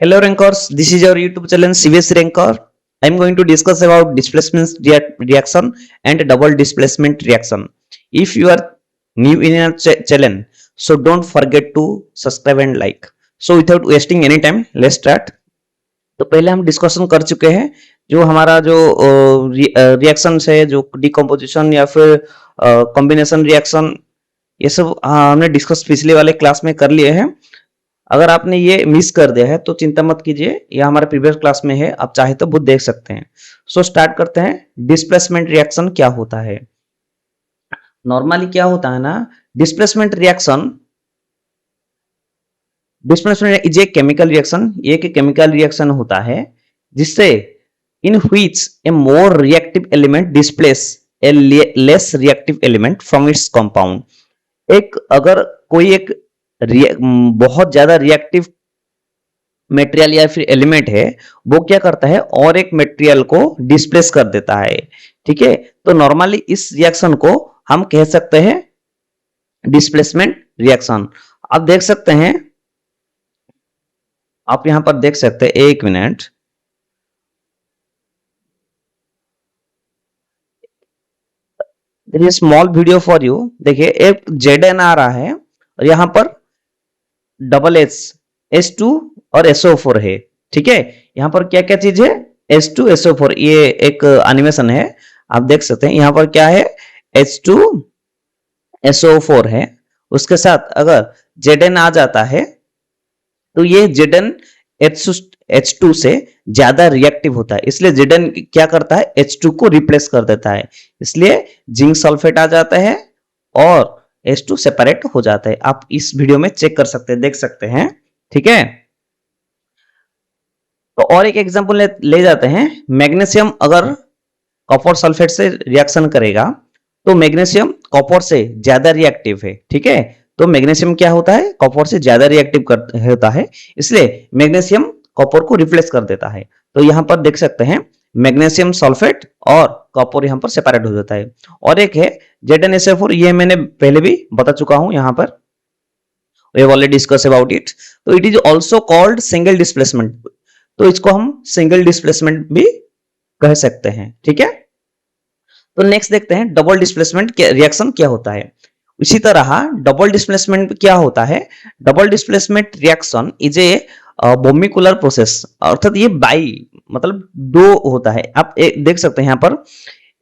Hello rankers, this is your YouTube channel CBSE Ranker. I am going to discuss about displacement reaction and double displacement reaction. If you are new in our channel, so don't forget to subscribe and like. So without wasting any time, let's start. तो पहले हम discussion कर चुके हैं जो हमारा जो reaction है, जो डिकम्पोजिशन या फिर कॉम्बिनेशन रिएक्शन, ये सब हमने डिस्कस पिछले वाले क्लास में कर लिए हैं। अगर आपने ये मिस कर दिया है तो चिंता मत कीजिए, यह हमारे प्रीवियस क्लास में है, आप चाहे तो वो देख सकते हैं। सो स्टार्ट करते हैं। डिस्प्लेसमेंट रिएक्शन क्या होता है? नॉर्मली क्या होता है ना, displacement reaction is a chemical reaction. ये एक केमिकल रिएक्शन होता है जिससे in which A more reactive element displace A less reactive element from its compound. अगर कोई एक बहुत ज्यादा रिएक्टिव मटेरियल या फिर एलिमेंट है, वो क्या करता है और एक मटेरियल को डिस्प्लेस कर देता है। ठीक है, तो नॉर्मली इस रिएक्शन को हम कह सकते हैं डिस्प्लेसमेंट रिएक्शन। आप देख सकते हैं, आप यहां पर देख सकते हैं, एक minute, small video for you. देखिए, एक Zn आ रहा है और यहां पर डबल H2 और SO4 है। ठीक है, यहां पर क्या क्या चीज है? H2 SO4, ये एक एनिमेशन है, आप देख सकते हैं। यहां पर क्या है? H2 SO4 है। उसके साथ अगर Zn आ जाता है तो ये Zn H2 से ज्यादा रिएक्टिव होता है, इसलिए Zn क्या करता है? H2 को रिप्लेस कर देता है, इसलिए जिंक सल्फेट आ जाता है और H2 सेपरेट हो जाता है। आप इस वीडियो में चेक कर सकते हैं, देख सकते हैं। ठीक है, तो और एक एग्जांपल ले जाते हैं। मैग्नीशियम अगर कॉपर सल्फेट से रिएक्शन करेगा तो मैग्नीशियम कॉपर से ज्यादा रिएक्टिव है। ठीक है, तो मैग्नीशियम क्या होता है? कॉपर से ज्यादा रिएक्टिव होता है, इसलिए मैग्नीशियम कॉपर को रिप्लेस कर देता है। तो यहां पर देख सकते हैं मैग्नीशियम सल्फेट और कॉपर यहां पर सेपरेट हो जाता है। और एक है ZnSO4, ये मैंने पहले भी बता चुका हूं, यहां पर we have already discussed about it। तो it is also called single displacement, तो इसको हम सिंगल डिस्प्लेसमेंट भी कह सकते हैं। ठीक है, तो नेक्स्ट देखते हैं डबल डिस्प्लेसमेंट रिएक्शन क्या होता है। इसी तरह डबल डिस्प्लेसमेंट क्या होता है? Double displacement reaction is a bimolecular process, अर्थात ये मतलब दो होता है। आप देख सकते हैं यहां पर,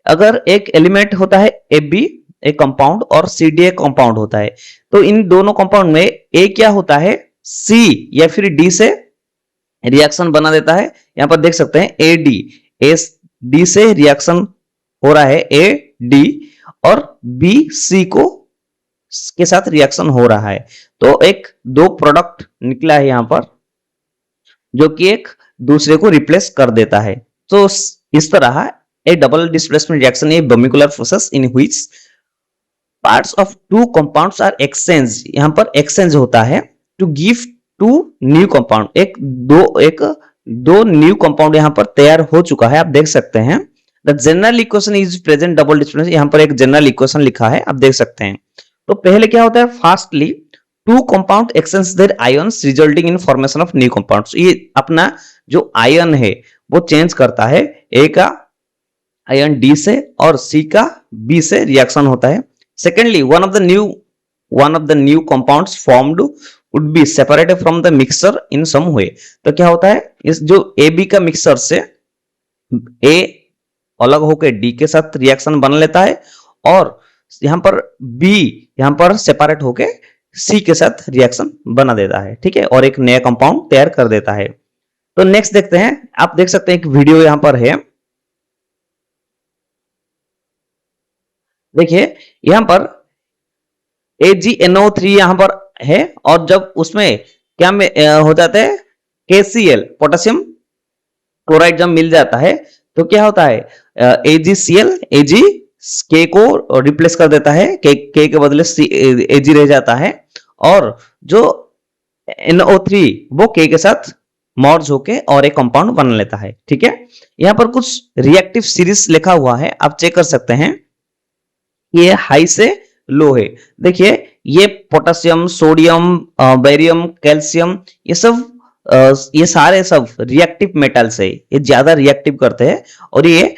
अगर एक एलिमेंट होता है AB एक कंपाउंड और CD एक कंपाउंड होता है, तो इन दोनों कंपाउंड में A क्या होता है? C या फिर D से रिएक्शन बना देता है। यहां पर देख सकते हैं AD से रिएक्शन हो रहा है, AD और BC के साथ रिएक्शन हो रहा है। तो एक दो प्रोडक्ट निकला है यहां पर जो कि एक दूसरे को रिप्लेस कर देता है। तो इस तरह a double displacement reaction a bimolecular process in which parts of two compounds are exchange. यहां पर एक्सचेंज होता है to give two new compound. एक दो न्यू कंपाउंड यहां पर तैयार हो चुका है, आप देख सकते हैं। The general equation is present double displacement, यहां पर एक जनरल इक्वेशन लिखा है, आप देख सकते हैं। तो पहले क्या होता है? Fastly two compound exchange their ions resulting in formation of new compounds. ये अपना जो आयन है वो चेंज करता है, ए का आयन D से और C का B से रिएक्शन होता है। Secondly one of the new compounds formed would be separated from the mixture in some way. तो क्या होता है? इस जो AB का मिक्सचर से A अलग होकर D के साथ रिएक्शन बना लेता है और यहां पर B यहां पर सेपरेट होकर C के साथ रिएक्शन बना देता है। ठीक है, और एक नया कंपाउंड तैयार कर देता है। तो नेक्स्ट देखते हैं, आप देख सकते हैं एक वीडियो यहां पर है, देखिए यहां पर AgNO3 यहां पर है और जब उसमें क्या हो जाता है? KCl पोटेशियम क्लोराइड जब मिल जाता है तो क्या होता है? AgCl Ag K को रिप्लेस कर देता है, K के बदले Ag रह जाता है और जो NO3 वो K के साथ मर्ज होके और एक कंपाउंड बना लेता है। ठीक है, यहां पर कुछ रिएक्टिव सीरीज लिखा हुआ है, आप चेक कर सकते हैं। ये हाई से लो है। देखिए ये पोटेशियम, सोडियम, बेरियम, कैल्शियम, ये सब ये सारे सब रिएक्टिव मेटल्स है, ये ज्यादा रिएक्टिव करते हैं और ये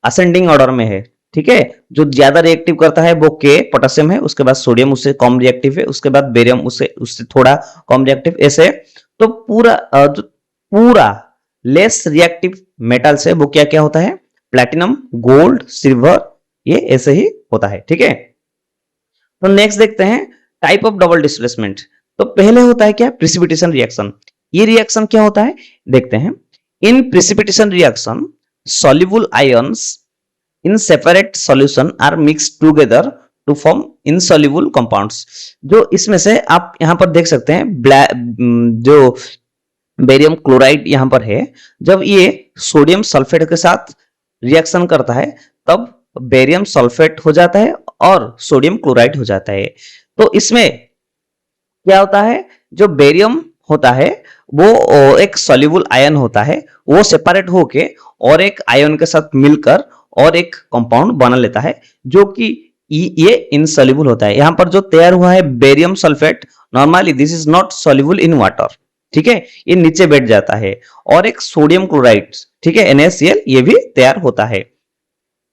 असेंडिंग ऑर्डर में है। ठीक है, जो ज्यादा रिएक्टिव करता है वो के पोटेशियम है, उसके बाद सोडियम उससे कम रिएक्टिव है, उसके बाद बेरियम उससे उससे थोड़ा कम रिएक्टिव, ऐसे। तो जो पूरा लेस रिएक्टिव मेटल्स है वो क्या क्या होता है, प्लैटिनम, गोल्ड, सिल्वर, ये ऐसे ही होता है। ठीक है, तो नेक्स्ट देखते हैं टाइप ऑफ डबल डिस्प्लेसमेंट। तो पहले होता है क्या, प्रिसिपिटेशन रिएक्शन। ये रिएक्शन क्या होता है, देखते हैं। In precipitation reaction soluble ions in separate solution are mixed together to form insoluble compounds। जो इसमें से आप यहां पर देख सकते हैं जो बेरियम क्लोराइड यहां पर है, जब ये सोडियम सल्फेट के साथ रिएक्शन करता है तब बेरियम सल्फेट हो जाता है और सोडियम क्लोराइड हो जाता है। तो इसमें क्या होता है, जो बेरियम होता है वो एक सॉल्युबल आयन होता है, वो सेपरेट होके और एक आयन के साथ मिलकर और एक कंपाउंड बना लेता है जो कि ये इनसॉल्युबल होता है। यहां पर जो तैयार हुआ है barium sulphate, normally this is not soluble in water. ठीक है, ये नीचे बैठ जाता है और एक सोडियम क्लोराइड, ठीक है, NaCl, ये भी तैयार होता है।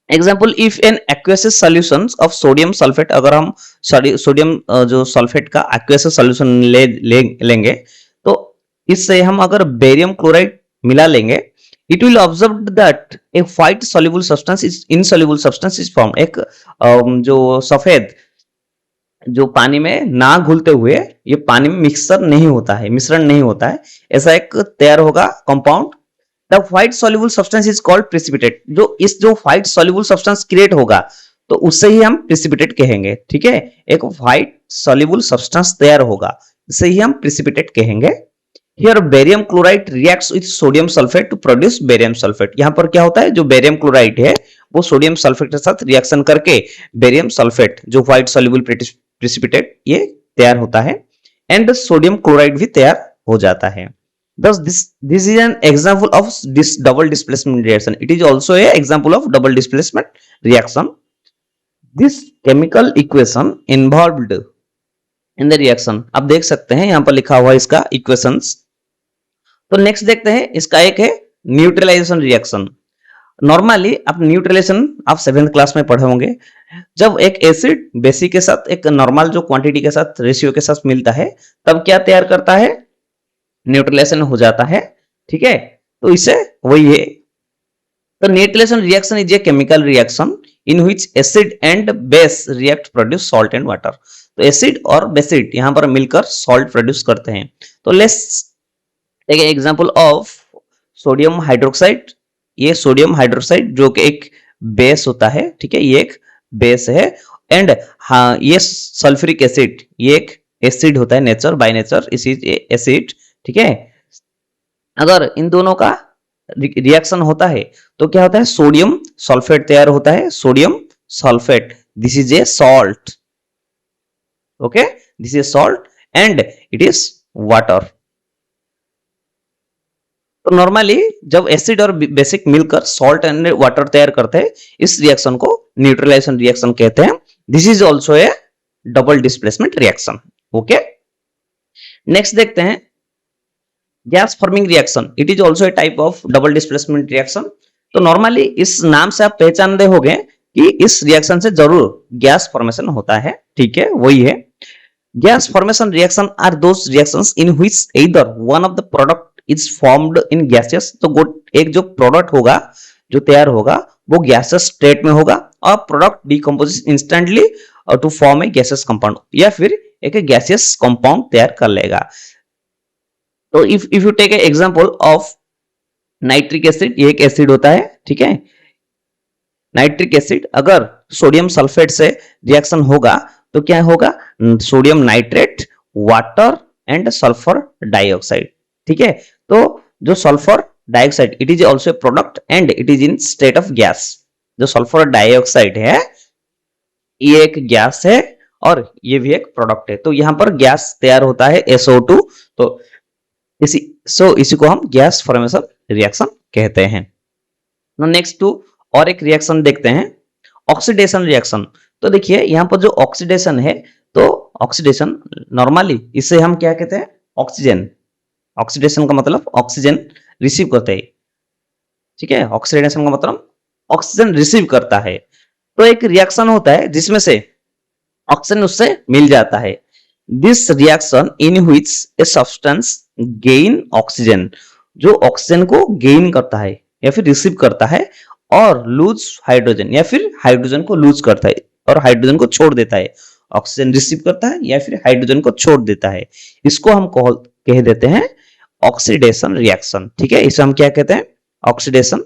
Example, if an aqueous solution of sodium sulphate, अगर हम सोडियम जो सल्फेट का एक्वेसियस सॉल्यूशन लेंगे तो इससे हम अगर बेरियम क्लोराइड मिला लेंगे, it will observe that a white soluble substance is insoluble substance is form. एक जो सफेद जो पानी में ना घुलते हुए, ये पानी में मिक्सर नहीं होता है, मिश्रण नहीं होता है, ऐसा एक तैयार होगा compound. The white soluble substance is called precipitate. जो व्हाइट सॉल्युबल सब्सटेंस क्रिएट होगा तो उससे ही हम प्रिसिपिटेट कहेंगे। ठीक है, एक व्हाइट सॉल्युबल सब्सटेंस तैयार होगा, इसे ही हम प्रिसिपिटेट कहेंगे। Here barium chloride reacts with sodium sulphate to produce barium sulphate. यहां पर क्या होता है, जो बेरियम क्लोराइड है वो सोडियम सल्फेट के साथ रिएक्शन करके बेरियम सल्फेट, जो व्हाइट सॉल्युबल प्रिसिपिटेट, ये तैयार होता है एंड सोडियम क्लोराइड भी तैयार हो जाता है। Thus, this is an example of this double displacement reaction. It is also a example of double displacement reaction. This chemical equation involved in the reaction, आप देख सकते हैं यहां पर लिखा हुआ है इसका equations। तो नेक्स्ट देखते हैं, इसका एक है न्यूट्रलाइजेशन रिएक्शन। नॉर्मली आप न्यूट्रलाइजेशन आप 7th क्लास में पढ़े होंगे। जब एक एसिड बेसिक के साथ एक नॉर्मल जो क्वांटिटी के साथ रेशियो के साथ मिलता है तब क्या तैयार करता है, न्यूट्रलाइजेशन हो जाता है। ठीक है, तो इसे वही है। तो neutralisation reaction is a chemical reaction in which acid and base react produce salt and water. तो एसिड और बेसिड यहां पर मिलकर सॉल्ट प्रोड्यूस करते हैं। तो let's take example of sodium hydroxide. ये सोडियम हाइड्रोक्साइड जो कि एक बेस होता है, ठीक है, ये एक बेस है। एंड हाँ, ये सल्फ्यूरिक एसिड, ये एक एसिड होता है नेचर, बाय नेचर इस एसिड। ठीक है, अगर इन दोनों का रिएक्शन होता है तो क्या होता है, सोडियम सल्फेट तैयार होता है, sodium sulphate, this is a salt. Okay, this is salt and it is water. तो नॉर्मली जब एसिड और बेसिक मिलकर सॉल्ट एंड वाटर तैयार करते हैं, इस रिएक्शन को न्यूट्रलाइजेशन रिएक्शन कहते हैं। This is also A double displacement reaction. Okay, next देखते हैं gas forming reaction. It is also A type of double displacement reaction. तो नॉर्मली इस नाम से आप पहचान दे होंगे कि इस रिएक्शन से जरूर गैस फॉर्मेशन होता है। ठीक है, वही है। Gas formation reaction are those reactions in which either one of the product is formed in gaseous. तो एक जो प्रोडक्ट होगा जो तैयार होगा वो गैसियस स्टेट में होगा और product decomposes instantly to form a gaseous compound, या फिर एक गैसियस कंपाउंड तैयार कर लेगा। तो if you take a example of nitric acid, ये एक एसिड होता है। ठीक है, नाइट्रिक एसिड अगर सोडियम सल्फेट से रिएक्शन होगा तो क्या होगा, sodium nitrate, water and sulphur dioxide. ठीक है, तो जो sulphur dioxide it is also a product and it is in state of gas. जो सल्फर डाइऑक्साइड है ये एक गैस है और ये भी एक प्रोडक्ट है। तो यहां पर गैस तैयार होता है SO2। तो इसी को हम गैस फॉर्मेशन रिएक्शन कहते हैं। नेक्स्ट टू और एक रिएक्शन देखते हैं, ऑक्सीडेशन रिएक्शन। तो देखिए यहां पर जो ऑक्सीडेशन है, तो ऑक्सीडेशन नॉर्मली इसे हम क्या कहते हैं, ऑक्सीजन। ऑक्सीडेशन का मतलब ऑक्सीजन रिसीव करते हैं, ठीक है, ऑक्सीडेशन का मतलब ऑक्सीजन रिसीव करता है। तो एक रिएक्शन होता है जिसमें से ऑक्सीजन उससे मिल जाता है। This reaction in which a substance gain oxygen, जो ऑक्सीजन को गेन करता है या फिर रिसीव करता है, और लूज हाइड्रोजन या फिर हाइड्रोजन को लूज करता है और हाइड्रोजन को छोड़ देता है। ऑक्सीजन रिसीव करता है या फिर हाइड्रोजन को छोड़ देता है, इसको हम कह देते हैं ऑक्सीडेशन रिएक्शन, ठीक है, इसे हम क्या कहते हैं, oxidation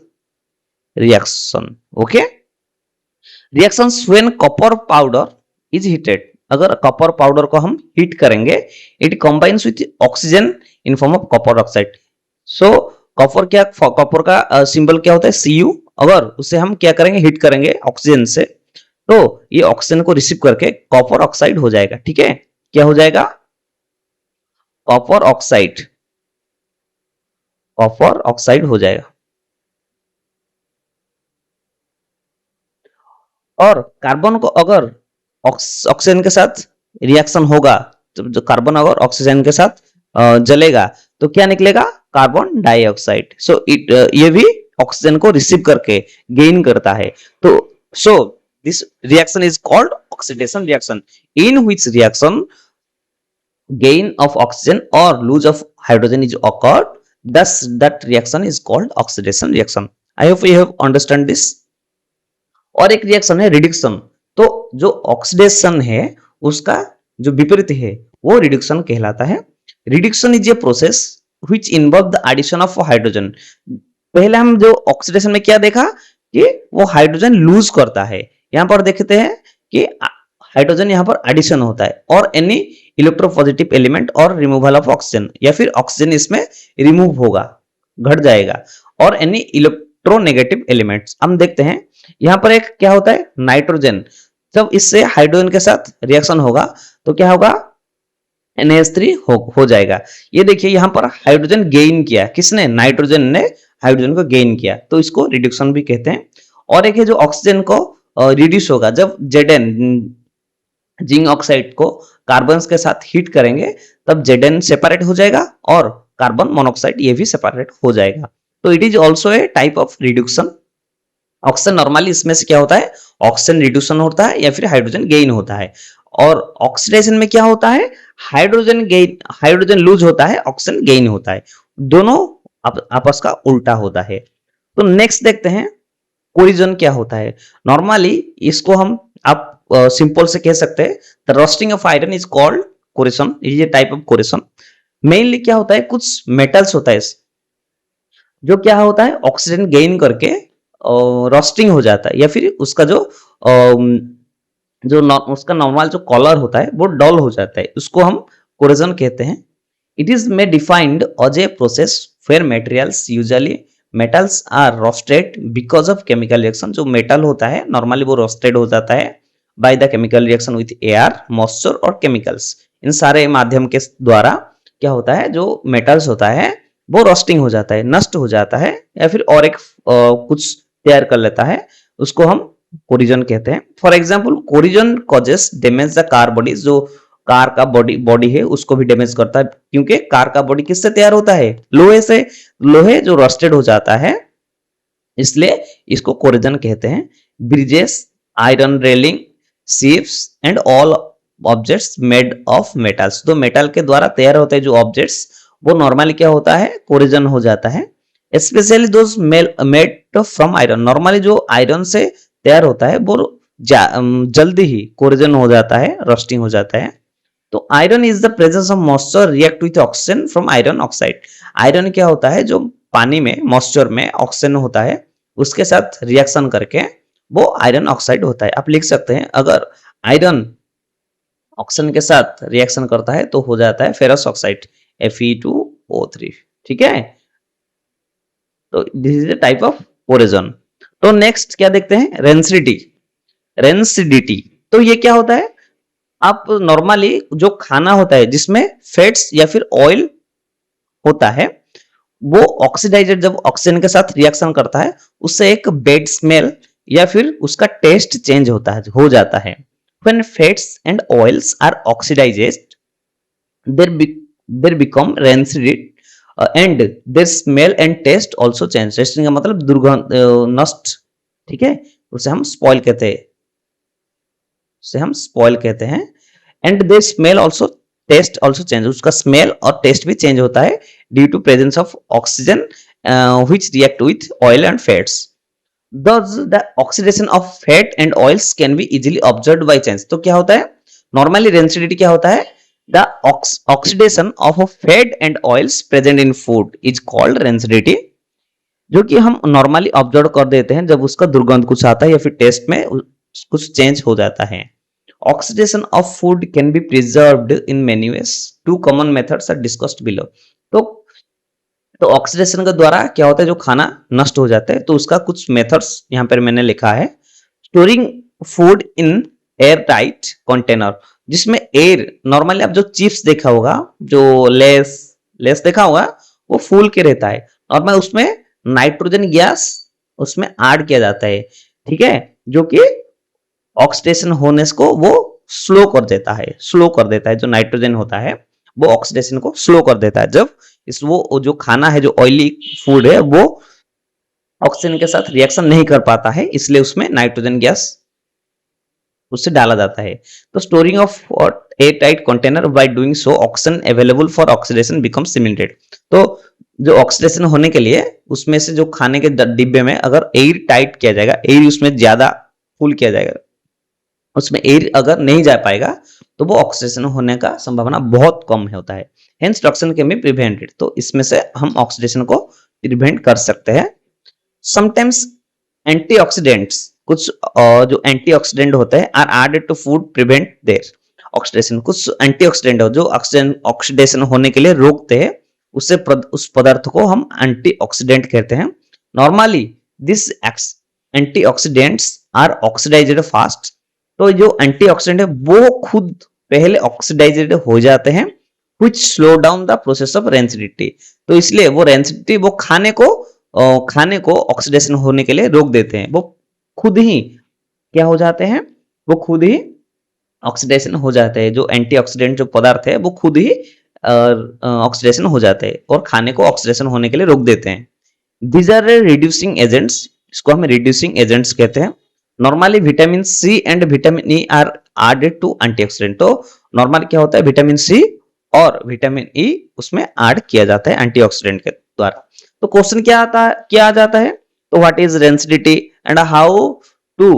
reaction. Okay, reactions when copper powder is heated, अगर कॉपर पाउडर को हम हीट करेंगे, it combines with oxygen in form of copper oxide. So copper का सिंबल क्या होता है, Cu। अगर उसे हम क्या करेंगे, हीट करेंगे ऑक्सीजन से, तो ये ऑक्सीजन को रिसीव करके कॉपर ऑक्साइड हो जाएगा, ठीक है, क्या हो जाएगा, कॉपर ऑक्साइड, कॉपर ऑक्साइड हो जाएगा। और कार्बन को अगर ऑक्सीजन के साथ रिएक्शन होगा, तो जो कार्बन अगर ऑक्सीजन के साथ जलेगा तो क्या निकलेगा, कार्बन डाइऑक्साइड। सो इट ये भी ऑक्सीजन को रिसीव करके गेन करता है। तो so this reaction is called oxidation reaction, in which reaction gain of oxygen or lose of hydrogen is occurred, thus that reaction is called oxidation reaction. I hope you have understand this. और एक reaction है reduction. तो जो oxidation है उसका जो विपरीत है वो रिडक्शन कहलाता है। Reduction is a process which involve the addition of hydrogen. पहले हम जो ऑक्सीडेशन में क्या देखा कि वो हाइड्रोजन लूज करता है, यहां पर देखते हैं कि हाइड्रोजन यहां पर एडिशन होता है, और एनी इलेक्ट्रोपॉजिटिव एलिमेंट और रिमूवल ऑफ ऑक्सीजन, या फिर ऑक्सीजन इसमें रिमूव होगा, घट जाएगा, और एनी इलेक्ट्रोनेगेटिव एलिमेंट्स। हम देखते हैं यहां पर एक क्या होता है, नाइट्रोजन, जब इससे हाइड्रोजन के साथ रिएक्शन होगा तो क्या होगा, NH3 हो जाएगा। ये देखिए यहां पर हाइड्रोजन गेन किया, किसने, नाइट्रोजन ने हाइड्रोजन को गेन किया, तो इसको रिडक्शन भी कहते हैं। और एक है जो ऑक्सीजन को रिड्यूस होगा, जब Zn जिंक ऑक्साइड को कार्बन के साथ हीट करेंगे तब Zn सेपरेट हो जाएगा और कार्बन मोनोऑक्साइड ये भी सेपरेट हो जाएगा। तो it is also A type of reduction. Oxygen normally इसमें से क्या होता है, ऑक्सीजन रिड्यूशन होता है या फिर हाइड्रोजन गेन होता है। और ऑक्सीडेशन में क्या होता है, हाइड्रोजन गेन, हाइड्रोजन लूज होता है, ऑक्सीजन गेन होता है, दोनों आपस का उल्टा होता है। तो नेक्स्ट देखते हैं कोलिजन क्या होता है। नॉर्मली इसको हम आप सिंपल से कह सकते हैं, the roasting of iron is called collision, ये टाइप ऑफ कोलिजन। मेनली क्या होता है, कुछ मेटल्स होता है जो क्या होता है, ऑक्सीजन गेन करके रोस्टिंग हो जाता है, या फिर उसका जो उसका नॉर्मल जो कलर होता है वो डल हो जाता है, उसको हम कोलिजन कहते हैं। It is may defined as a process where materials usually metals are roasted because of chemical reaction. जो मेटल होता है नॉर्मली वो रोस्टेड हो जाता है by the chemical reaction with air, moisture और केमिकल्स। इन सारे माध्यम के द्वारा क्या होता है, जो मेटल्स होता है वो रोस्टिंग हो जाता है, नष्ट हो जाता है, या फिर और एक कुछ तैयार कर लेता है, उसको हम कोलिजन कहते हैं। For example collision causes damage the car body, जो कार का बॉडी है उसको भी डैमेज करता है, क्योंकि कार का बॉडी किससे तैयार होता है, लोहे से, लोहे जो रस्टेड हो जाता है, इसलिए इसको कोलिजन कहते हैं। Bridges, iron railing, ships and all objects made of metals, तो मेटल के द्वारा तैयार होते हैं जो ऑब्जेक्ट्स, वो नॉर्मली क्या होता है, कोलिजन हो जाता है। Specially those made from iron, normally जो आयरन से तैयार होता है वो जल्दी ही कोलिजन हो जाता है, रस्टिंग हो जाता है। तो iron is the presence of moisture react with oxygen from iron oxide. Iron क्या होता है, जो पानी में मॉइस्चर में ऑक्सीजन होता है उसके साथ रिएक्शन करके वो आयरन ऑक्साइड होता है। आप लिख सकते हैं, अगर आयरन ऑक्सीजन के साथ रिएक्शन करता है तो हो जाता है फेरस ऑक्साइड Fe2O3, ठीक है। तो this is the type of collision. तो नेक्स्ट क्या देखते हैं, रेंसिडिटी। रेंसिडिटी तो ये क्या होता है, आप नॉर्मली जो खाना होता है जिसमें फैट्स या फिर ऑयल होता है, वो ऑक्सीडाइजेड जब ऑक्सीजन के साथ रिएक्शन करता है उससे एक बैड स्मेल या फिर उसका टेस्ट चेंज होता है, हो जाता है। When fats and oils are oxidized, they become rancid and their smell and taste also change. Testing का मतलब दुर्गंध, नष्ट, ठीक है, उसे हम स्पॉइल कहते हैं, उसे हम स्पॉइल कहते हैं। And their smell also taste also change, उसका स्मेल और टेस्ट भी चेंज होता है due to presence of oxygen which react with oil and fats. Thus, the oxidation of fat and oils can be easily observed by chance। तो क्या होता है, normally rancidity क्या होता है, the oxidation of fat and oils present in food is called rancidity, जो कि हम नॉर्मली ऑब्जर्व कर देते हैं जब उसका दुर्गंध कुछ आता है या फिर टेस्ट में कुछ चेंज हो जाता है। Oxidation of food can be preserved in many ways, two common methods are discussed below. तो ऑक्सीडेशन के द्वारा क्या होता है, जो खाना नष्ट हो जाता है, तो उसका कुछ मेथड्स यहाँ पर मैंने लिखा है। Storing food in air tight container, जिसमें एयर, नॉर्मली आप जो चिप्स देखा होगा, जो लेस देखा होगा, वो फूल के रहता है, और मैं उसमें नाइट्रोजन गैस उसमें ऐड किया जाता है, ठीक है, जो कि ऑक्सीडेशन होने को वो स्लो कर देता है, जो नाइट्रोजन होता है वो ऑक्सीडेशन को स्लो कर देता है। जब वो जो खाना है, जो ऑयली फूड है, वो ऑक्सीजन के साथ रिएक्शन नहीं कर पाता है, इसलिए उसमें नाइट्रोजन गैस उससे डाला जाता है। तो storing of air tight container, by doing so oxygen available for oxidation becomes limited. तो जो ऑक्सीडेशन होने के लिए उसमें से जो खाने के डिब्बे में अगर एयर टाइट किया जाएगा, एयर उसमें ज्यादा फुल किया जाएगा, उसमें एयर अगर नहीं जा पाएगा तो वो ऑक्सीडेशन होने का संभावना बहुत कम होता है। Hence toxin can be prevented, तो इसमें से हम ऑक्सीडेशन को प्रिवेंट कर सकते हैं। समटाइम्स एंटीऑक्सीडेंट्स, कुछ जो एंटीऑक्सीडेंट होते हैं, are added to food prevent their oxidation. कुछ एंटीऑक्सीडेंट हो जो ऑक्सीडेशन होने के लिए रोकते हैं, उस पदार्थ को हम एंटीऑक्सीडेंट कहते हैं। Normally this antioxidants are oxidised fast, तो जो एंटीऑक्सीडेंट है वो खुद पहले ऑक्सीडाइज्ड हो जाते हैं, which slow down the process of rancidity. तो इसलिए वो रेंसिडिटी, वो खाने को ऑक्सीडेशन होने के लिए रोक देते हैं, वो खुद ही क्या हो जाते हैं, वो खुद ही ऑक्सीडेशन हो जाते हैं। जो एंटीऑक्सीडेंट जो पदार्थ है वो खुद ही ऑक्सीडेशन हो जाते हैं और खाने को ऑक्सीडेशन होने के लिए रोक देते हैं। These are reducing agents, इसको हम reducing agents कहते हैं। Normally vitamin C and vitamin E are added to antioxidant. तो नॉर्मली क्या होता है, विटामिन सी और विटामिन ई उसमें ऐड किया जाता है एंटीऑक्सीडेंट के द्वारा। तो क्वेश्चन क्या आ जाता है, तो what is rancidity and how to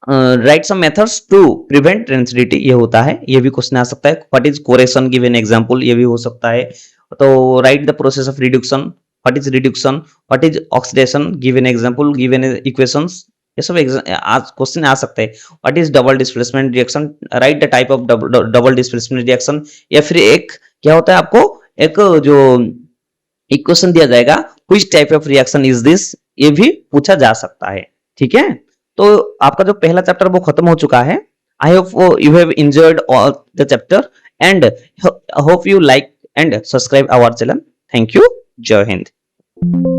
write some methods to prevent rancidity, ये होता है, ये भी क्वेश्चन आ सकता है। What is corrosion, give an example, ये भी हो सकता है। तो write the process of reduction, what is reduction, what is oxidation, give an example, give an equations, ये सब क्वेश्चन आ सकते हैं। What is double displacement reaction, write the type of double displacement reaction, या फिर एक क्या होता है, आपको एक जो इक्वेशन दिया जाएगा, which type of reaction is this, ये भी पूछा जा सकता है, ठीक है। तो आपका जो पहला चैप्टर वो खत्म हो चुका है। I hope you have enjoyed all the chapter and hope you like and subscribe our channel. Thank you, जय हिंद।